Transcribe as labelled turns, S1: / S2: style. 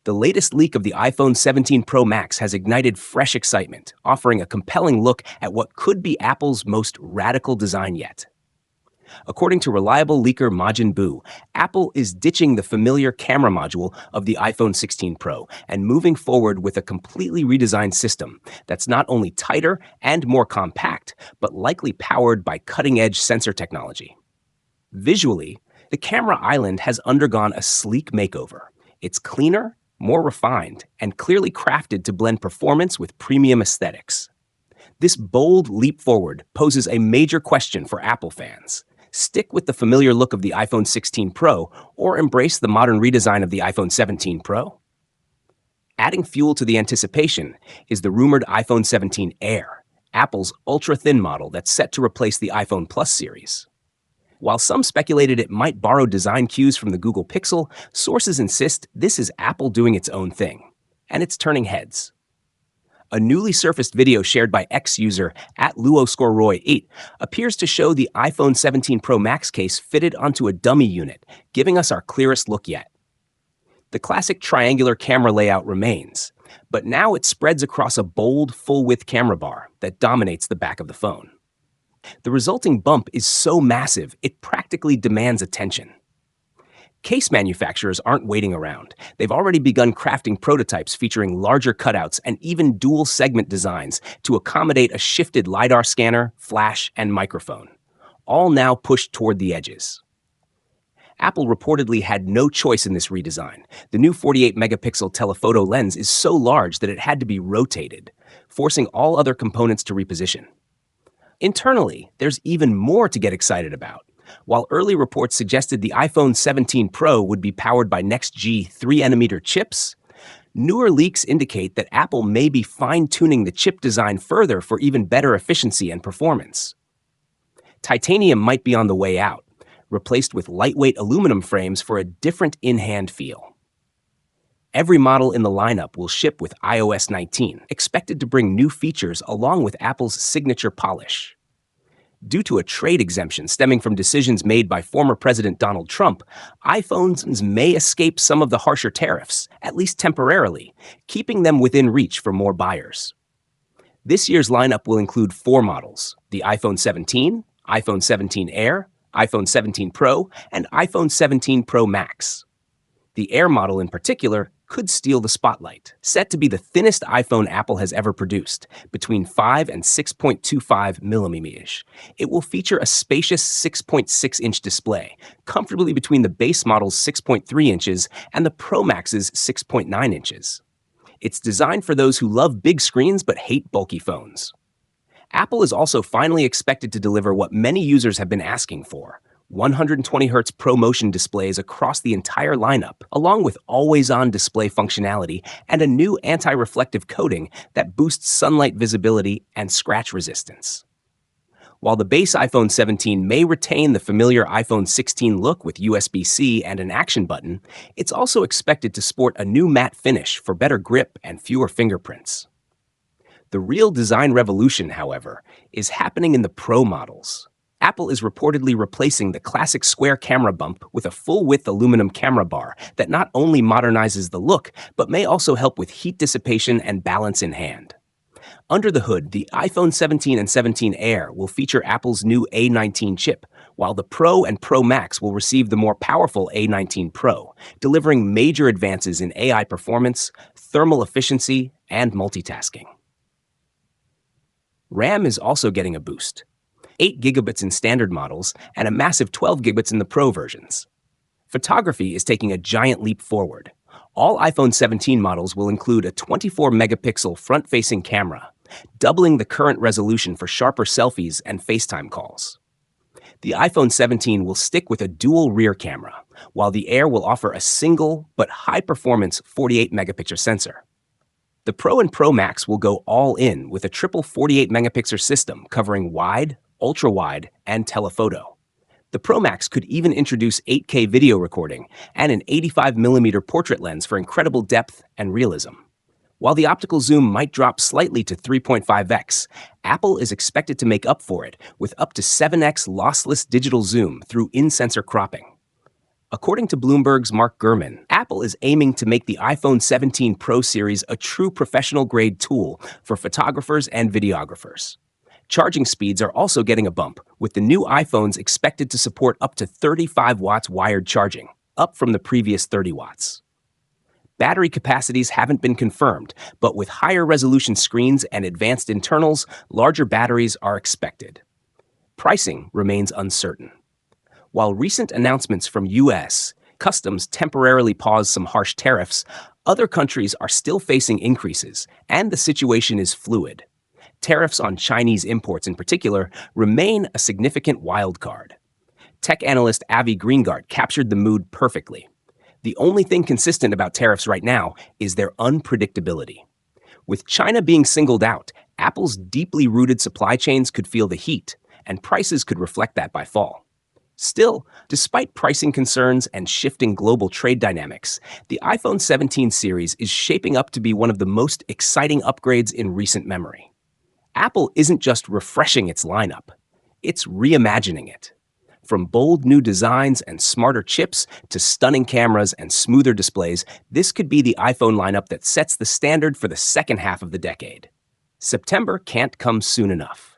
S1: The latest leak of the iPhone 17 Pro Max has ignited fresh excitement, offering a compelling look at what could be Apple's most radical design yet. According to reliable leaker Majin Buu, Apple is ditching the familiar camera module of the iPhone 16 Pro and moving forward with a completely redesigned system that's not only tighter and more compact, but likely powered by cutting-edge sensor technology. Visually, the camera island has undergone a sleek makeover. It's cleaner, more refined, and clearly crafted to blend performance with premium aesthetics. This bold leap forward poses a major question for Apple fans. Stick with the familiar look of the iPhone 16 Pro or embrace the modern redesign of the iPhone 17 Pro? Adding fuel to the anticipation is the rumored iPhone 17 Air, Apple's ultra-thin model that's set to replace the iPhone Plus series. While some speculated it might borrow design cues from the Google Pixel, sources insist this is Apple doing its own thing, and it's turning heads. A newly surfaced video shared by X-user @LuoScoreRoy8 appears to show the iPhone 17 Pro Max case fitted onto a dummy unit, giving us our clearest look yet. The classic triangular camera layout remains, but now it spreads across a bold, full-width camera bar that dominates the back of the phone. The resulting bump is so massive, it practically demands attention. Case manufacturers aren't waiting around. They've already begun crafting prototypes featuring larger cutouts and even dual segment designs to accommodate a shifted LiDAR scanner, flash, and microphone, all now pushed toward the edges. Apple reportedly had no choice in this redesign. The new 48-megapixel telephoto lens is so large that it had to be rotated, forcing all other components to reposition. Internally, there's even more to get excited about. While early reports suggested the iPhone 17 Pro would be powered by next-G 3nm chips, newer leaks indicate that Apple may be fine-tuning the chip design further for even better efficiency and performance. Titanium might be on the way out, replaced with lightweight aluminum frames for a different in-hand feel. Every model in the lineup will ship with iOS 19, expected to bring new features along with Apple's signature polish. Due to a trade exemption stemming from decisions made by former President Donald Trump, iPhones may escape some of the harsher tariffs, at least temporarily, keeping them within reach for more buyers. This year's lineup will include 4 models: the iPhone 17, iPhone 17 Air, iPhone 17 Pro, and iPhone 17 Pro Max. The Air model in particular could steal the spotlight. Set to be the thinnest iPhone Apple has ever produced, between 5 and 6.25 millimeters. It will feature a spacious 6.6-inch display, comfortably between the base model's 6.3 inches and the Pro Max's 6.9 inches. It's designed for those who love big screens but hate bulky phones. Apple is also finally expected to deliver what many users have been asking for: 120Hz ProMotion displays across the entire lineup, along with always-on display functionality and a new anti-reflective coating that boosts sunlight visibility and scratch resistance. While the base iPhone 17 may retain the familiar iPhone 16 look with USB-C and an action button, it's also expected to sport a new matte finish for better grip and fewer fingerprints. The real design revolution, however, is happening in the Pro models. Apple is reportedly replacing the classic square camera bump with a full-width aluminum camera bar that not only modernizes the look, but may also help with heat dissipation and balance in hand. Under the hood, the iPhone 17 and 17 Air will feature Apple's new A19 chip, while the Pro and Pro Max will receive the more powerful A19 Pro, delivering major advances in AI performance, thermal efficiency, and multitasking. RAM is also getting a boost: 8 gigabits in standard models and a massive 12 gigabits in the Pro versions. Photography is taking a giant leap forward. All iPhone 17 models will include a 24-megapixel front-facing camera, doubling the current resolution for sharper selfies and FaceTime calls. The iPhone 17 will stick with a dual rear camera, while the Air will offer a single but high-performance 48-megapixel sensor. The Pro and Pro Max will go all in with a triple 48-megapixel system covering wide, ultra-wide, and telephoto. The Pro Max could even introduce 8K video recording and an 85mm portrait lens for incredible depth and realism. While the optical zoom might drop slightly to 3.5x, Apple is expected to make up for it with up to 7x lossless digital zoom through in-sensor cropping. According to Bloomberg's Mark Gurman, Apple is aiming to make the iPhone 17 Pro series a true professional-grade tool for photographers and videographers. Charging speeds are also getting a bump, with the new iPhones expected to support up to 35 watts wired charging, up from the previous 30 watts. Battery capacities haven't been confirmed, but with higher resolution screens and advanced internals, larger batteries are expected. Pricing remains uncertain. While recent announcements from U.S. Customs temporarily paused some harsh tariffs, other countries are still facing increases, and the situation is fluid. Tariffs on Chinese imports in particular remain a significant wild card. Tech analyst Avi Greengard captured the mood perfectly. The only thing consistent about tariffs right now is their unpredictability. With China being singled out, Apple's deeply rooted supply chains could feel the heat, and prices could reflect that by fall. Still, despite pricing concerns and shifting global trade dynamics, the iPhone 17 series is shaping up to be one of the most exciting upgrades in recent memory. Apple isn't just refreshing its lineup, it's reimagining it. From bold new designs and smarter chips to stunning cameras and smoother displays, this could be the iPhone lineup that sets the standard for the second half of the decade. September can't come soon enough.